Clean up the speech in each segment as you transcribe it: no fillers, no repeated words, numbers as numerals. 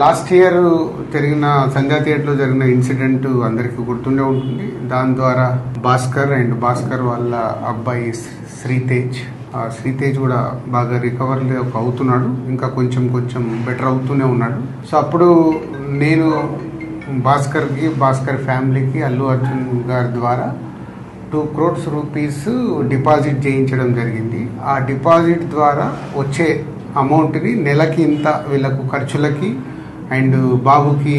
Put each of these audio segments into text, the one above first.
Last year జరిగిన సంధ్యా థియేటర్లో జరిగిన ఇన్సిడెంట్ అందరికీ గుర్తుండే ఉంటుంది. దాని ద్వారా భాస్కర్ వాళ్ళ అబ్బాయి శ్రీతేజ్ కూడా బాగా రికవర్ అవుతున్నాడు, ఇంకా కొంచెం బెటర్ అవుతూనే ఉన్నాడు. సో అప్పుడు నేను భాస్కర్ ఫ్యామిలీకి అల్లు అర్జున్ గారి ద్వారా 2 crores రూపీస్ డిపాజిట్ చేయించడం జరిగింది. ఆ డిపాజిట్ ద్వారా వచ్చే అమౌంట్ని నెలకి ఇంత వీళ్ళకు ఖర్చులకి అండ్ బాబుకి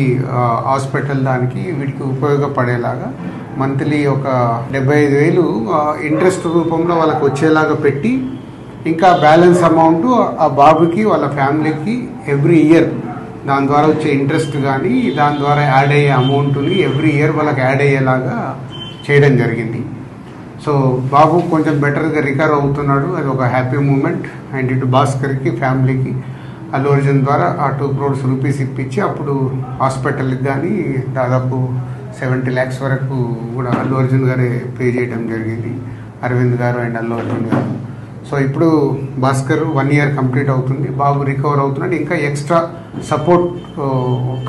హాస్పిటల్ దానికి వీటికి ఉపయోగపడేలాగా మంత్లీ ఒక 75,000 ఇంట్రెస్ట్ రూపంలో వాళ్ళకి వచ్చేలాగా పెట్టి, ఇంకా బ్యాలెన్స్ అమౌంట్ ఆ బాబుకి వాళ్ళ ఫ్యామిలీకి ఎవ్రీ ఇయర్ దాని ద్వారా వచ్చే ఇంట్రెస్ట్ కానీ దాని ద్వారా యాడ్ అయ్యే అమౌంట్ని ఎవ్రీ ఇయర్ వాళ్ళకి యాడ్ అయ్యేలాగా చేయడం జరిగింది. సో బాబు కొంచెం బెటర్గా రికవర్ అవుతున్నాడు, అది ఒక హ్యాపీ మూమెంట్. అండ్ ఇటు భాస్కర్కి ఫ్యామిలీకి అల్లు అర్జున్ ద్వారా ఆ 2 crores రూపీస్ ఇప్పించి అప్పుడు హాస్పిటల్కి కానీ దాదాపు 70 lakhs వరకు కూడా అల్లు అర్జున్ గారే పే చేయడం జరిగింది, అరవింద్ గారు అండ్ అల్లు అర్జున్ గారు. సో ఇప్పుడు భాస్కర్ 1 year కంప్లీట్ అవుతుంది, బాబు రికవర్ అవుతున్నాడు. ఇంకా ఎక్స్ట్రా సపోర్ట్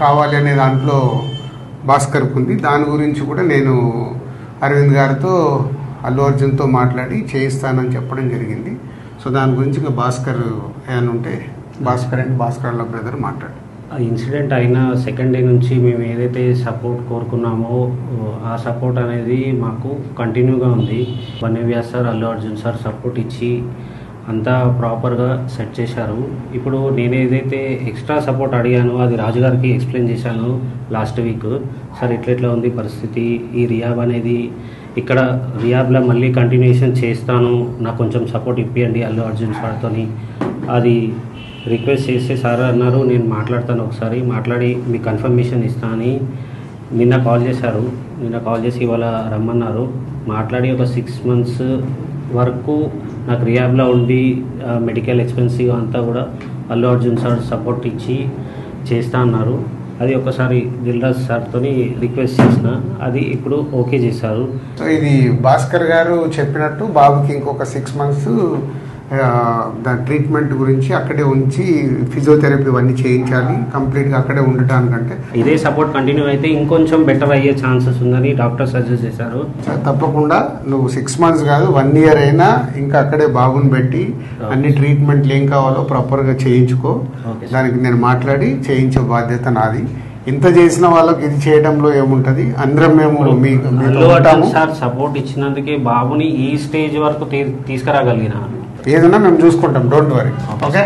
కావాలి అనే దాంట్లో భాస్కర్కి ఉంది. దాని గురించి కూడా నేను అరవింద్ గారితో అల్లు అర్జున్తో మాట్లాడి చేయిస్తానని చెప్పడం జరిగింది. సో దాని గురించి ఇంకా భాస్కర్ ఏమైనా ఉంటే భాస్కర్ వాళ్ళ బ్రదర్ మాట్లాడు. ఆ ఇన్సిడెంట్ అయిన సెకండ్ డే నుంచి మేము ఏదైతే సపోర్ట్ కోరుకున్నామో ఆ సపోర్ట్ అనేది మాకు కంటిన్యూగా ఉంది. వన్యవ్యాస్ sir, Allu Arjun sir support ఇచ్చి అంతా ప్రాపర్గా సెట్ చేశారు. ఇప్పుడు నేను ఏదైతే ఎక్స్ట్రా సపోర్ట్ అడిగానో అది రాజుగారికి ఎక్స్ప్లెయిన్ చేశాను లాస్ట్ వీక్. సార్ ఇట్లా ఉంది పరిస్థితి, ఈ రియాబ్ అనేది ఇక్కడ రియాబ్లో మళ్ళీ కంటిన్యూషన్ చేస్తాను, నాకు కొంచెం సపోర్ట్ ఇప్పియండి అల్లు అర్జున్ సార్తో అది రిక్వెస్ట్ చేస్తే సార్ అన్నారు నేను మాట్లాడతాను, ఒకసారి మాట్లాడి మీకు కన్ఫర్మేషన్ ఇస్తా అని నిన్న కాల్ చేశారు. నిన్న కాల్ చేసి ఇవాళ రమ్మన్నారు. మాట్లాడి ఒక 6 months వరకు నాకు రియాబ్లో ఉండి మెడికల్ ఎక్స్పెన్సివ్ అంతా కూడా అల్లు అర్జున్ సార్ సపోర్ట్ ఇచ్చి చేస్తా అన్నారు. అది ఒకసారి దిల్రాజ్ సార్తో రిక్వెస్ట్ చేసిన, అది ఇప్పుడు ఓకే చేశారు. సో ఇది భాస్కర్ గారు చెప్పినట్టు బాబుకి ఇంకొక 6 months దాని ట్రీట్మెంట్ గురించి అక్కడే ఉంచి ఫిజియోథెరపీ ఇవన్నీ చేయించాలి, కంప్లీట్గా అక్కడే ఉండటానికంటే ఇదే సపోర్ట్ కంటిన్యూ అయితే ఇంకొంచెం బెటర్ అయ్యే ఛాన్సెస్ ఉందని డాక్టర్ సజెస్ట్ చేశారు. తప్పకుండా నువ్వు 6 months కాదు 1 year అయినా ఇంకా అక్కడే బాబుని పెట్టి అన్ని ట్రీట్మెంట్లు ఏం కావాలో ప్రాపర్గా చేయించుకో. దానికి నేను మాట్లాడి చేయించే బాధ్యత నాది. ఇంత చేసిన వాళ్ళకి ఇది చేయడంలో ఏముంటది, అందరం మేము సార్ సపోర్ట్ ఇచ్చినందుకే బాబుని ఈ స్టేజ్ వరకు తీసుకురాగలిగిన ఏదన్నా మేము చూసుకుంటాం, డోంట్ వరీ. ఓకే.